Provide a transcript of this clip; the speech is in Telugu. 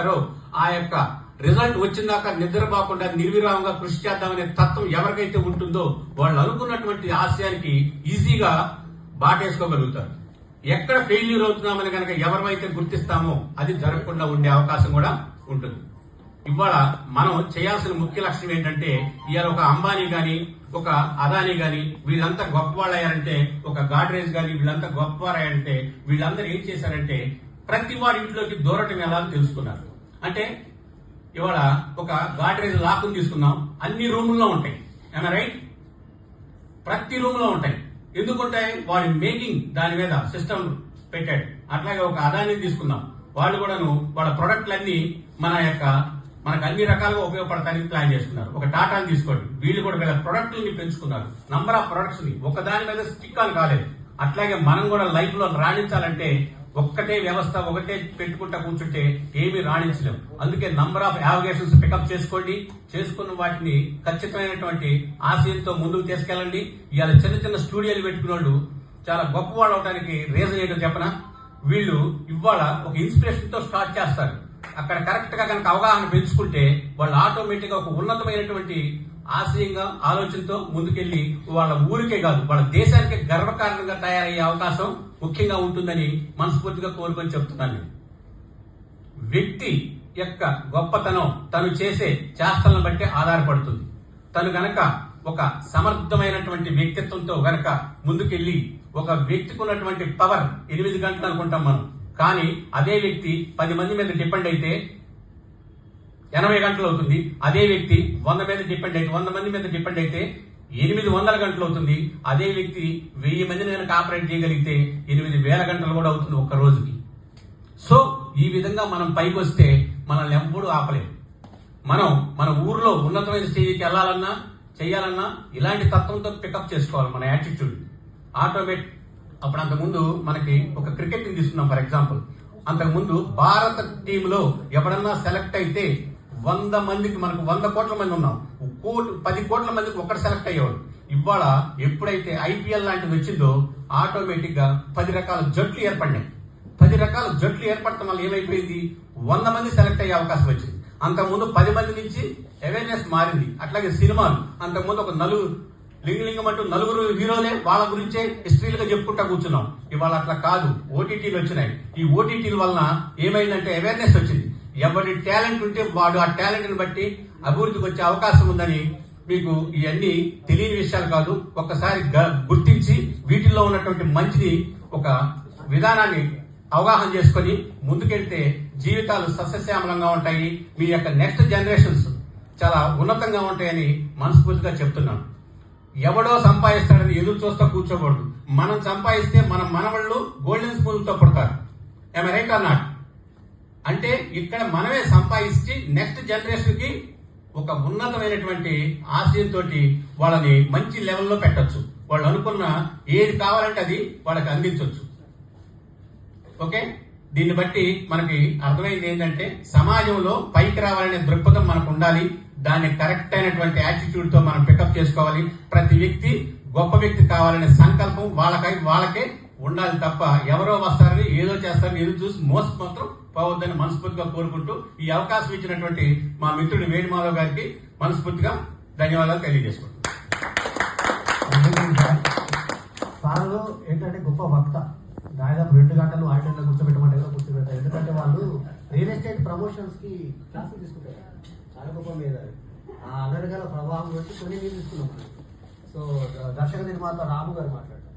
చేస్తారో ఆ యొక్క రిజల్ట్ వచ్చిందాక నిద్రపోకుండా నిర్విరామంగా కృషి చేద్దామనే తత్వం ఎవరికైతే ఉంటుందో వాళ్ళు అనుకున్నటువంటి ఆశయానికి ఈజీగా బాటేసుకోగలుగుతారు. ఎక్కడ ఫెయిల్యూర్ అవుతున్నామని కనుక ఎవరైతే గుర్తిస్తామో అది జరగకుండా ఉండే అవకాశం కూడా ఉంటుంది. ఇవాళ మనం చేయాల్సిన ముఖ్య లక్ష్యం ఏంటంటే, ఇవాళ ఒక అంబానీ గాని ఒక అదానీ గాని వీళ్ళంతా గొప్పవాళ్ళు అయ్యారంటే, ఒక గాడ్రేజ్ గాని వీళ్ళంతా గొప్పవారయ్యారంటే, వీళ్ళందరూ ఏం చేశారంటే ప్రతి వాడి ఇంట్లోకి దూరటం ఎలా తెలుసుకున్నారు. అంటే ఇవాళ ఒక గాడ్రేజ్ లాక్కుని తీసుకున్నాం, అన్ని రూముల్లో ఉంటాయి, ఏమన్నా రైట్? ప్రతి రూమ్ లో ఉంటాయి. ఎందుకుంటాయి? వాడి మేకింగ్ దాని మీద సిస్టమ్ పెట్టాడు. అట్లాగే ఒక అదాన్ని తీసుకుందాం, వాళ్ళు కూడాను వాళ్ళ ప్రొడక్ట్లన్నీ మనకు అన్ని రకాలుగా ఉపయోగపడటానికి ప్లాన్ చేస్తున్నారు. ఒక టాటాని తీసుకోండి, వీళ్ళు కూడా వీళ్ళ ప్రొడక్ట్లని పెంచుకున్నారు, నంబర్ ఆఫ్ ప్రొడక్ట్స్ ని ఒక దాని మీద స్టిక్ అని కాలేదు. అట్లాగే మనం కూడా లైఫ్ లో రాణించాలంటే ఒక్కటే వ్యవస్థ ఒకటే పెట్టుకుంటా కూర్చుంటే ఏమీ రాణించలేం. అందుకే నంబర్ ఆఫ్ యావిగేషన్స్ పికప్ చేసుకోండి, చేసుకున్న వాటిని ఖచ్చితమైనటువంటి ఆశయంతో ముందుకు తీసుకెళ్ళండి. ఇవాళ చిన్న చిన్న స్టూడియోలు పెట్టుకున్న వాళ్ళు చాలా గొప్పవాళ్ళు అవడానికి రీజన్ ఏంటో చెప్పనా? వీళ్ళు ఇవాళ ఒక ఇన్స్పిరేషన్ తో స్టార్ట్ చేస్తారు. అక్కడ కరెక్ట్ గా కనుక అవగాహన పెంచుకుంటే వాళ్ళు ఆటోమేటిక్ గా ఒక ఉన్నతమైనటువంటి ఆశయంగా ఆలోచనతో ముందుకెళ్లి వాళ్ళ ఊరికే కాదు వాళ్ళ దేశానికి గర్వకారణంగా తయారయ్యే అవకాశం ముఖ్యంగా ఉంటుందని మనస్ఫూర్తిగా కోరుకొని చెప్తున్నాను. వ్యక్తి యొక్క గొప్పతనం తను చేసే చేష్టలను బట్టి ఆధారపడుతుంది. తను గనక ఒక సమర్థమైనటువంటి వ్యక్తిత్వంతో గనక ముందుకెళ్లి, ఒక వ్యక్తికి ఉన్నటువంటి పవర్ 8 గంటలు అనుకుంటాం మనం, కానీ అదే వ్యక్తి 10 మంది మీద డిపెండ్ అయితే 80 గంటలు అవుతుంది. అదే వ్యక్తి 100 మీద డిపెండ్ అయితే 100 మంది మీద డిపెండ్ అయితే 800 గంటలు అవుతుంది. అదే వ్యక్తి 1000 మందిని కనుక ఆపరేట్ చేయగలిగితే 8000 గంటలు కూడా అవుతుంది ఒక్క రోజుకి. సో ఈ విధంగా మనం పైకి వస్తే మనల్ని ఎప్పుడూ ఆపలేము. మనం మన ఊర్లో ఉన్నతమైన స్టేజ్కి వెళ్లాలన్నా చేయాలన్నా ఇలాంటి తత్వంతో పికప్ చేసుకోవాలి మన యాటిట్యూడ్. ఆటోమేట్ అప్పుడు అంతకుముందు మనకి ఒక క్రికెట్ ని తీసుకున్నాం ఫర్ ఎగ్జాంపుల్. అంతకుముందు భారత టీంలో ఎవడన్నా సెలెక్ట్ అయితే 100 మందికి, మనకు 100 కోట్ల మంది ఉన్నాం, 10 కోట్ల మందికి ఒక్కడు సెలెక్ట్ అయ్యేవాడు. ఇవాళ ఎప్పుడైతే ఐపీఎల్ లాంటిది వచ్చిందో ఆటోమేటిక్ గా 10 రకాల జట్లు ఏర్పడినాయి. 10 రకాల జట్లు ఏర్పడటం వల్ల ఏమైపోయింది? 100 మంది సెలెక్ట్ అయ్యే అవకాశం వచ్చింది. అంతకుముందు 10 మంది నుంచి అవేర్నెస్ మారింది. అట్లాగే సినిమాలు, అంతకుముందు ఒక లింగలింగం అంటూ 9 హీరోలే వాళ్ళ గురించే హిస్టరీలుగా చెప్పుకుంటా కూర్చున్నాం. ఇవాళ అట్లా కాదు, ఓటీటీలు వచ్చినాయి. ఈ ఓటీటీల వలన ఏమైందంటే అవేర్నెస్ వచ్చింది. ఎవరి టాలెంట్ ఉంటే వాడు ఆ టాలెంట్ ని బట్టి అభివృద్ధికి వచ్చే అవకాశం ఉందని మీకు ఇవన్నీ తెలియని విషయాలు కాదు. ఒక్కసారి గుర్తించి వీటిల్లో ఉన్నటువంటి మంచిని ఒక విధానాన్ని అవగాహన చేసుకుని ముందుకెళ్తే జీవితాలు సస్యశ్యామలంగా ఉంటాయి. మీ యొక్క నెక్స్ట్ జనరేషన్స్ చాలా ఉన్నతంగా ఉంటాయని మనస్ఫూర్తిగా చెప్తున్నాను. ఎవడో సంపాదిస్తాడని ఎదురు చూస్తూ కూర్చోకూడదు. మనం సంపాదిస్తే మన మనవళ్ళు గోల్డెన్ స్పూన్ తో పుడతారు. ఏమ రైట్ ఆర్ నాట్? అంటే ఇక్కడ మనమే సంపాదించి నెక్స్ట్ జనరేషన్ కి ఒక ఉన్నతమైనటువంటి ఆశయంతో వాళ్ళని మంచి లెవెల్లో పెట్టచ్చు. వాళ్ళు అనుకున్న ఏది కావాలంటే అది వాళ్ళకి అందించవచ్చు. ఓకే, దీన్ని బట్టి మనకి అర్థమైంది ఏంటంటే సమాజంలో పైకి రావాలనే దృక్పథం మనకు ఉండాలి. దాన్ని కరెక్ట్ అయినటువంటి యాటిట్యూడ్ తో మనం పికప్ చేసుకోవాలి. ప్రతి వ్యక్తి గొప్ప వ్యక్తి కావాలనే సంకల్పం వాళ్ళకే ఉండాలి తప్ప ఎవరో వస్తారని ఏదో చేస్తారని ఎదురు చూసి మోసపోతాం పోవద్దని మనస్ఫూర్తిగా కోరుకుంటూ ఈ అవకాశం ఇచ్చినటువంటి మా మిత్రుడు వేణుమాధవ్ గారికి మనస్ఫూర్తిగా ధన్యవాదాలు తెలియజేసుకుంటాం. సార్లు ఏంటంటే గొప్ప వక్త, దాదాపు 2 గంటలు ఆడిటర్లో కూర్చోబెట్టమంటే కూర్చోబెట్టారు. ఎందుకంటే వాళ్ళు రియల్ ఎస్టేట్ ప్రమోషన్స్ కి క్లాసులు తీసుకుంటారు. చాలా గొప్ప మీద ఆ అనర్గల ప్రవాహం వచ్చి కొన్ని తీసుకున్నాం. సో దర్శక నిర్మాత రాము గారు మాట్లాడతారు.